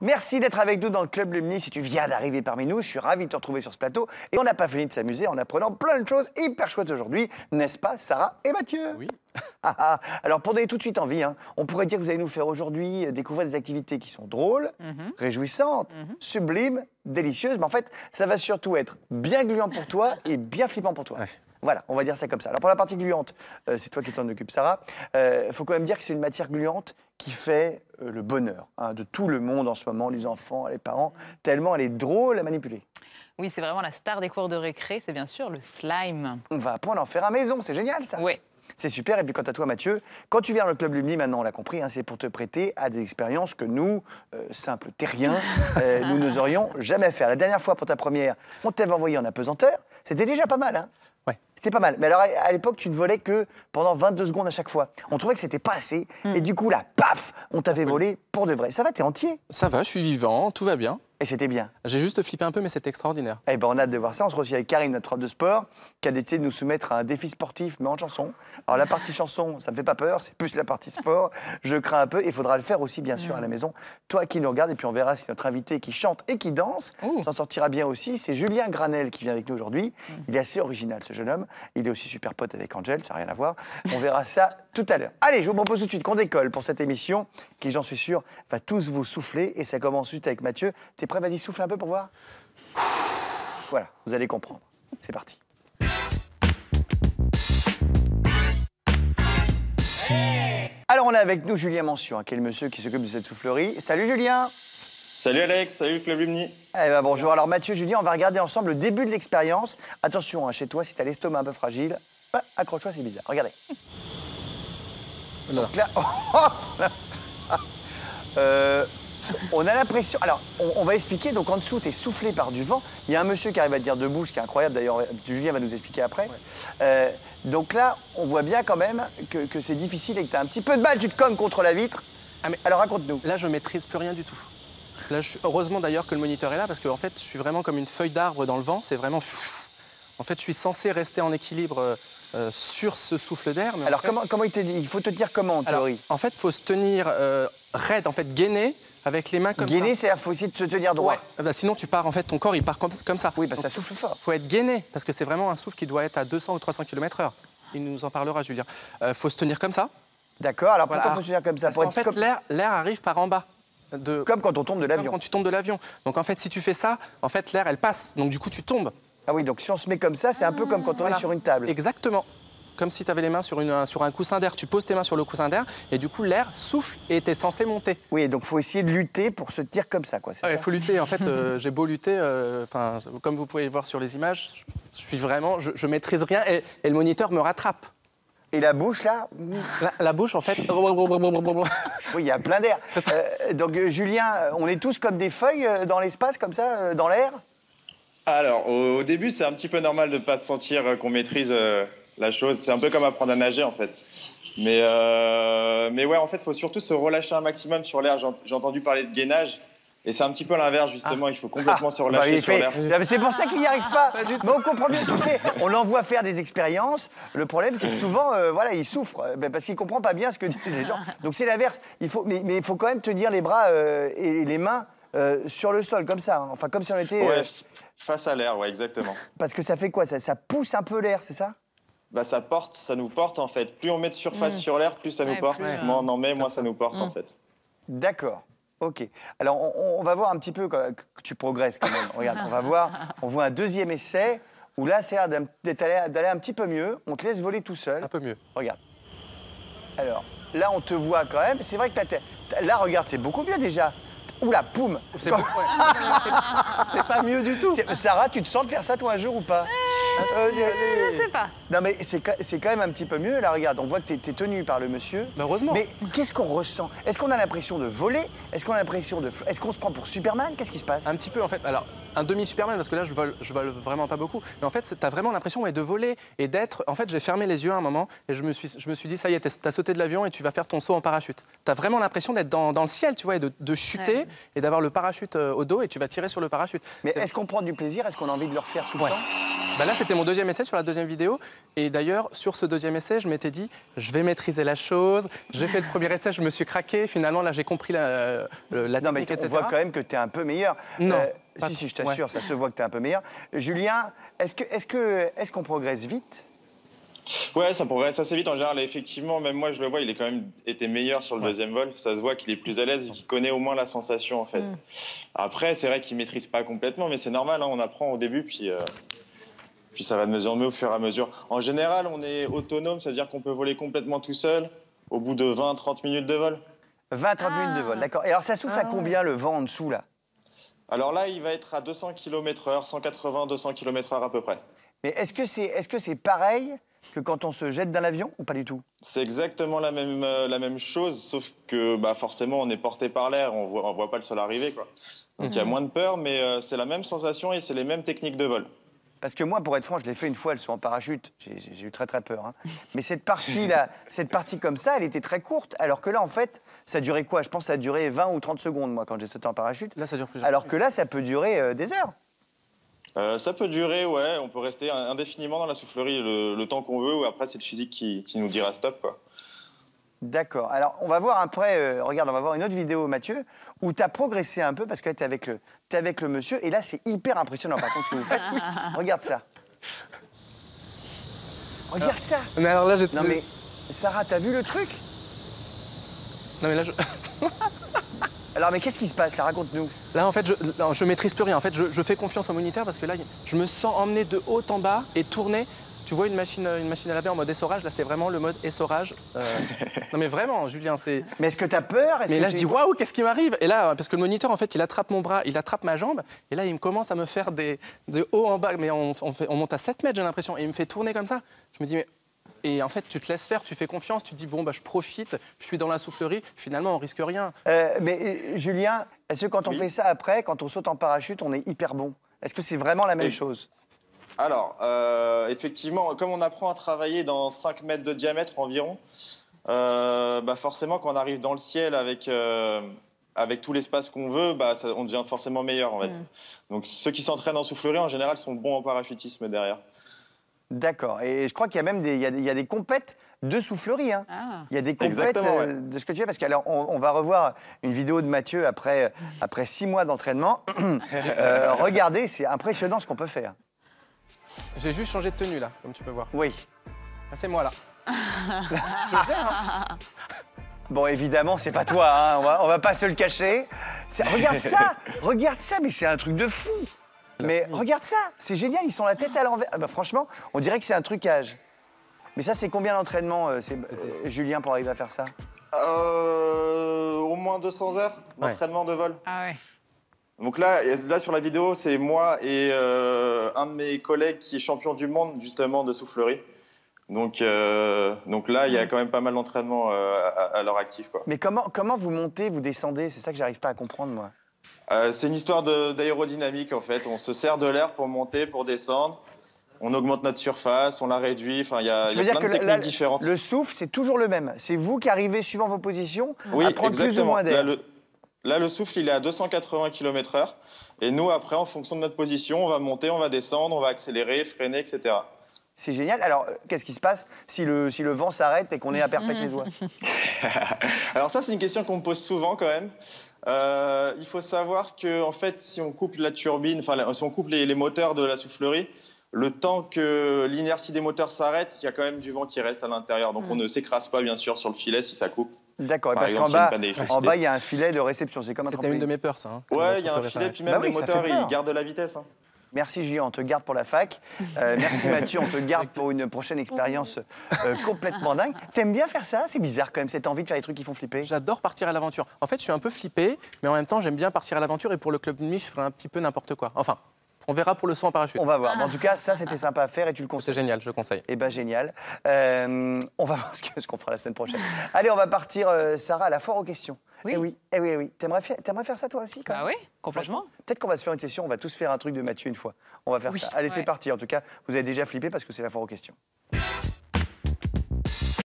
Merci d'être avec nous dans le Club Lumni. Si tu viens d'arriver parmi nous, je suis ravi de te retrouver sur ce plateau. Et on n'a pas fini de s'amuser en apprenant plein de choses hyper chouettes aujourd'hui. N'est-ce pas, Sarah et Mathieu? Oui. Alors, pour donner tout de suite envie, on pourrait dire que vous allez nous faire aujourd'hui découvrir des activités qui sont drôles, réjouissantes, sublimes, délicieuses. Mais en fait, ça va surtout être bien gluant pour toi et bien flippant pour toi. Ouais. Voilà, on va dire ça comme ça. Alors pour la partie gluante, c'est toi qui t'en occupes, Sarah. Il faut quand même dire que c'est une matière gluante qui fait le bonheur de tout le monde en ce moment, les enfants, les parents, tellement elle est drôle à manipuler. Oui, c'est vraiment la star des cours de récré, c'est bien sûr le slime. On va apprendre à en faire à maison, c'est génial ça. Oui. C'est super. Et puis quant à toi, Mathieu, quand tu viens dans le Club Lumni, maintenant on l'a compris, c'est pour te prêter à des expériences que nous, simples terriens, nous n'oserions jamais faire. La dernière fois, pour ta première, on t'avait envoyé en apesanteur. C'était déjà pas mal, Ouais. C'était pas mal. Mais alors, à l'époque, tu ne volais que pendant 22 secondes à chaque fois. On trouvait que c'était pas assez. Et du coup, là, paf, on t'avait volé pour de vrai. Ça va, t'es entier? Ça va, je suis vivant, tout va bien. Et c'était bien. J'ai juste flippé un peu, mais c'est extraordinaire. Eh ben, on a hâte de voir ça. On se retrouve avec Karine, notre prof de sport, qui a décidé de nous soumettre à un défi sportif, mais en chanson. Alors, la partie chanson, ça me fait pas peur, c'est plus la partie sport. Je crains un peu. Il faudra le faire aussi, bien sûr, à la maison. Toi qui nous regardes, et puis on verra si notre invité qui chante et qui danse s'en sortira bien aussi. C'est Julien Granel qui vient avec nous aujourd'hui. Il est assez original, ce jeune homme. Il est aussi super pote avec Angel, ça n'a rien à voir. On verra ça tout à l'heure. Allez, je vous propose tout de suite qu'on décolle pour cette émission qui, j'en suis sûr, va tous vous souffler. Et ça commence tout de suite avec Mathieu. T'es prêt? Vas-y, souffle un peu pour voir. Voilà, vous allez comprendre. C'est parti. Alors, on a avec nous Julien Mention, qui est le monsieur qui s'occupe de cette soufflerie. Salut Julien. Salut Alex, salut le Club Lumni. Eh ben bonjour. Alors Mathieu, Julien, on va regarder ensemble le début de l'expérience. Attention, chez toi, si t'as l'estomac un peu fragile, accroche-toi, c'est bizarre. Regardez. Donc là, on a l'impression... Alors, on va expliquer. Donc, en dessous, tu es soufflé par du vent. Il y a un monsieur qui arrive à te dire debout, ce qui est incroyable. D'ailleurs, Julien va nous expliquer après. Ouais. Donc là, on voit bien quand même que c'est difficile et que tu as un petit peu de balle. Tu te cognes contre la vitre. Ah, mais alors, raconte-nous. Là, je maîtrise plus rien du tout. Là, heureusement d'ailleurs que le moniteur est là, parce qu'en fait, je suis vraiment comme une feuille d'arbre dans le vent. C'est vraiment... En fait, je suis censé rester en équilibre sur ce souffle d'air. Alors, en fait... comment il te dit? Il faut te tenir comment, en théorie? En fait, il faut se tenir raide, en fait, gainé, avec les mains comme ça. Gainé, c'est-à-dire qu'il faut essayer de se tenir droit. Ouais. Bah, sinon, tu pars, en fait, ton corps, il part comme ça. Oui, parce que ça souffle fort. Il faut être gainé, parce que c'est vraiment un souffle qui doit être à 200 ou 300 km/h. Il nous en parlera, Julien. Il faut se tenir comme ça. D'accord, alors pourquoi il faut se tenir comme ça? Parce qu'en fait, l'air arrive par en bas. Comme quand on tombe de l'avion. Comme quand tu tombes de l'avion. Donc en fait, si tu fais ça, en fait, l'air, elle passe. Donc du coup, tu tombes. Ah oui, donc si on se met comme ça, c'est un peu comme quand on est sur une table. Exactement. Comme si tu avais les mains sur un coussin d'air. Tu poses tes mains sur le coussin d'air et du coup, l'air souffle et tu es censé monter. Oui, donc il faut essayer de lutter pour se tenir comme ça, quoi. Il faut lutter. En fait, j'ai beau lutter, comme vous pouvez le voir sur les images, je maîtrise rien et le moniteur me rattrape. Et la bouche, là la bouche, en fait... Oui, il y a plein d'air. Donc, Julien, on est tous comme des feuilles dans l'espace, comme ça, dans l'air? Alors, au début, c'est un petit peu normal de ne pas se sentir qu'on maîtrise la chose. C'est un peu comme apprendre à nager, en fait. Mais ouais, en fait, il faut surtout se relâcher un maximum sur l'air. J'ai entendu parler de gainage. Et c'est un petit peu l'inverse, justement. Il faut complètement se relâcher sur l'air. C'est pour ça qu'il n'y arrive pas. Mais on comprend bien, tu sais, on l'envoie faire des expériences. Le problème, c'est que souvent, voilà, il souffre. Parce qu'il ne comprend pas bien ce que disent les gens. Donc c'est l'inverse. Mais il faut quand même tenir les bras et les mains sur le sol, comme ça. Enfin, comme si on était... Ouais, face à l'air, ouais, exactement. Parce que ça fait quoi? Ça pousse un peu l'air, c'est ça? Bah, ça nous porte, en fait. Plus on met de surface sur l'air, plus ça nous porte. Moins on en met, moins ça nous porte, en fait. D'accord. Ok. Alors, on va voir un petit peu que tu progresses quand même. Regarde, on voit un deuxième essai où là, c'est l'air d'aller un petit peu mieux. On te laisse voler tout seul. Un peu mieux. Regarde. Alors, là, on te voit quand même. C'est vrai que là, regarde, c'est beaucoup mieux déjà. Oula, poum. C'est pas mieux du tout. Sarah, tu te sens de faire ça, toi, un jour ou pas? Je sais pas. Non, mais c'est quand même un petit peu mieux. Là, regarde, on voit que tu es tenu par le monsieur. Mais heureusement. Mais qu'est-ce qu'on ressent? Est-ce qu'on a l'impression de voler? Est-ce qu'on a l'impression de... Est-ce qu'on se prend pour Superman? Qu'est-ce qui se passe? Un petit peu, en fait. Alors, un demi-Superman, parce que là, je vole vraiment pas beaucoup. Mais en fait, tu as vraiment l'impression de voler et d'être... En fait, j'ai fermé les yeux à un moment et je me suis dit, ça y est, tu as sauté de l'avion et tu vas faire ton saut en parachute. Tu as vraiment l'impression d'être dans le ciel, tu vois, et de chuter et d'avoir le parachute au dos et tu vas tirer sur le parachute. Mais est-ce qu'on prend du plaisir? Est-ce qu'on a envie de le refaire tout le temps? Bah là, c'était mon deuxième essai sur la deuxième vidéo. Et d'ailleurs, sur ce deuxième essai, je m'étais dit, je vais maîtriser la chose. J'ai fait le premier essai, je me suis craqué. Finalement, là, j'ai compris la Non, mais technique, etc. on voit quand même que tu es un peu meilleur. Non. Si, je t'assure, ça se voit que tu es un peu meilleur. Julien, est-ce qu'on progresse vite? Ouais, ça progresse assez vite en général. Et effectivement, même moi, je le vois, il est quand même été meilleur sur le deuxième vol. Ça se voit qu'il est plus à l'aise et qu'il connaît au moins la sensation, en fait. Après, c'est vrai qu'il maîtrise pas complètement, mais c'est normal, hein, on apprend au début, puis ça va de mieux en mieux au fur et à mesure. En général, on est autonome, c'est-à-dire qu'on peut voler complètement tout seul au bout de 20-30 minutes de vol. 20-30 minutes de vol, d'accord. Et alors, ça souffle à combien le vent en dessous, là? Alors là, il va être à 200 km/h, 180-200 km/h à peu près. Mais est-ce que c'est pareil que quand on se jette d'un avion ou pas du tout? C'est exactement la même chose, sauf que bah, forcément, on est porté par l'air, on voit pas le sol arriver, quoi. Donc il y a moins de peur, mais c'est la même sensation et c'est les mêmes techniques de vol. Parce que moi, pour être franc, je l'ai fait une fois, le saut en parachute. J'ai eu très peur. Hein. Mais cette partie-là, cette partie comme ça, elle était très courte. Alors que là, en fait, ça durait quoi? Je pense que ça a duré 20 ou 30 secondes, moi, quand j'ai sauté en parachute. Là, ça dure plus. Alors que là, ça peut durer des heures. Ça peut durer, ouais, on peut rester indéfiniment dans la soufflerie le temps qu'on veut, ou après c'est le physique qui nous dira stop, quoi. D'accord. Alors, on va voir après, regarde, on va voir une autre vidéo, Mathieu, où tu as progressé un peu, parce que tu es avec le monsieur, et là, c'est hyper impressionnant, par contre, ce que vous faites. Regarde ça. Regarde ça. Mais alors là, j'étais... Non, mais, Sarah, t'as vu le truc? Non, mais là, Alors, mais qu'est-ce qui se passe, là? Raconte-nous. Là, en fait, je maîtrise plus rien. En fait, je fais confiance au moniteur parce que là, je me sens emmené de haut en bas et tourner. Tu vois une machine à laver en mode essorage, là, c'est vraiment le mode essorage. Non, mais vraiment, Julien, c'est... Mais est-ce que tu as peur? Mais là, je dis, waouh, qu'est-ce qui m'arrive? Et là, parce que le moniteur, en fait, il attrape mon bras, il attrape ma jambe, et là, il me commence à me faire de haut en bas, mais on monte à 7 mètres, j'ai l'impression, et il me fait tourner comme ça. Je me dis, mais... Et en fait, tu te laisses faire, tu fais confiance, tu te dis, bon, bah, je profite, je suis dans la soufflerie, finalement, on risque rien. Mais Julien, est-ce que quand on fait ça après, quand on saute en parachute, on est hyper bon? Est-ce que c'est vraiment la même chose? Alors, effectivement, comme on apprend à travailler dans 5 mètres de diamètre environ, bah forcément, quand on arrive dans le ciel avec tout l'espace qu'on veut, bah, on devient forcément meilleur, en fait. Donc, ceux qui s'entraînent en soufflerie, en général, sont bons en parachutisme derrière. D'accord. Et je crois qu'il y a même il y a des compètes de soufflerie. Hein. Ah. Il y a des compètes de ce que tu fais. Parce qu'alors, on va revoir une vidéo de Mathieu après 6 mois d'entraînement. Regardez, c'est impressionnant ce qu'on peut faire. J'ai juste changé de tenue, là, comme tu peux voir. Oui. Ah, c'est moi, là. Je gère, hein. Bon, évidemment, c'est pas toi. Hein. On va pas se le cacher. Regarde ça, mais c'est un truc de fou. Mais regarde ça, c'est génial, ils sont la tête à l'envers. Ah bah, franchement, on dirait que c'est un trucage. Mais ça, c'est combien d'entraînement, Julien, pour arriver à faire ça? Au moins 200 heures d'entraînement de vol. Ah ouais. Donc là, sur la vidéo, c'est moi et un de mes collègues qui est champion du monde, justement, de soufflerie. Donc là, il y a quand même pas mal d'entraînement à l'heure active, quoi. Mais comment vous montez, vous descendez? C'est ça que j'arrive pas à comprendre, moi. C'est une histoire d'aérodynamique, en fait. On se sert de l'air pour monter, pour descendre. On augmente notre surface, on la réduit. Enfin, il y a plein de techniques différentes. Le souffle, c'est toujours le même. C'est vous qui arrivez, suivant vos positions, oui, à prendre plus ou moins d'air. Là, le souffle, il est à 280 km/h. Et nous, après, en fonction de notre position, on va monter, on va descendre, on va accélérer, freiner, etc. C'est génial. Alors, qu'est-ce qui se passe si le vent s'arrête et qu'on est à Perpète-les-Oies? Alors ça, c'est une question qu'on me pose souvent, quand même. Il faut savoir que, en fait, si on coupe la turbine, enfin, si on coupe les moteurs de la soufflerie, le temps que l'inertie des moteurs s'arrête, il y a quand même du vent qui reste à l'intérieur. Donc on ne s'écrase pas, bien sûr, sur le filet si ça coupe. D'accord, parce qu'en bas, il y a un filet de réception. C'est comme un trampoline. C'était une de mes peurs, ça. Hein, ouais, il y a un filet, puis même les moteurs, ils gardent la vitesse. Hein. Merci Julien, on te garde pour la fac. Merci Mathieu, on te garde pour une prochaine expérience complètement dingue. T'aimes bien faire ça? C'est bizarre quand même, cette envie de faire des trucs qui font flipper. J'adore partir à l'aventure. En fait, je suis un peu flippé, mais en même temps, j'aime bien partir à l'aventure. Et pour le club de nuit, je ferai un petit peu n'importe quoi. Enfin, on verra pour le saut en parachute. On va voir. En tout cas, ça, c'était sympa à faire et tu le conseilles. C'est génial, je le conseille. Eh bien, génial. On va voir ce qu'on fera la semaine prochaine. Allez, on va partir, Sarah, à la foire aux questions. Oui. Eh oui. T'aimerais faire ça toi aussi quand même? Ah oui, complètement. Peut-être qu'on va se faire une session, on va tous faire un truc de Mathieu une fois. On va faire ça. Allez, c'est parti. En tout cas, vous avez déjà flippé parce que c'est la foire aux questions.